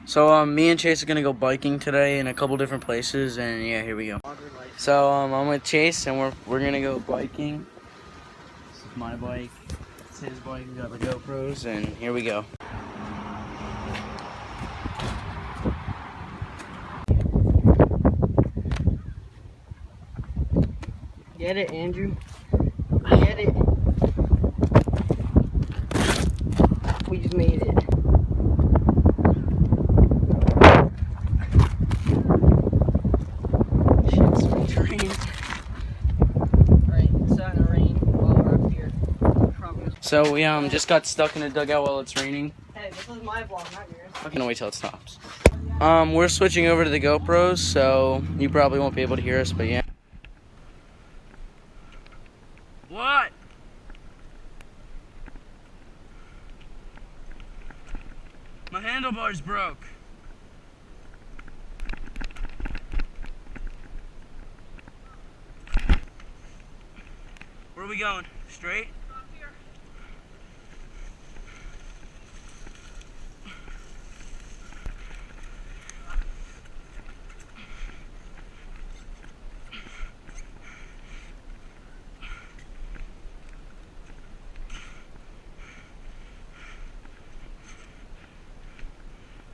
So me and Chase are gonna go biking today in a couple different places, and yeah, here we go. So I'm with Chase, and we're gonna go biking. This is my bike. It's his bike. We got the GoPros, and here we go. Get it, Andrew. Get it. We just made it. Shit's starting to rain. Right, it's starting to rain while we're up here. So we just got stuck in a dugout while it's raining. Hey, this is my vlog, not yours. I can wait till it stops. We're switching over to the GoPros, so you probably won't be able to hear us, but yeah. What? My handlebars broke. Where are we going? Straight? Up here.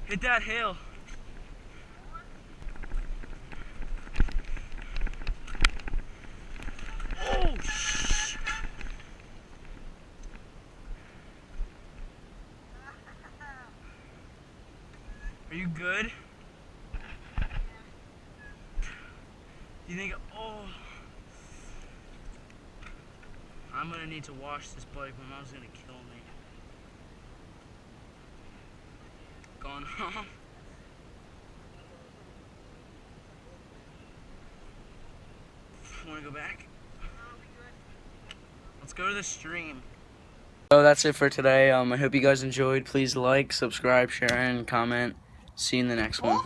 Hit that hill. Oh, shh. Are you good? You think, oh. I'm gonna need to wash this bike. My mom's gonna kill me. Going home. Wanna go back? Let's go to the stream. So that's it for today. I hope you guys enjoyed. Please like, subscribe, share, and comment. See you in the next one.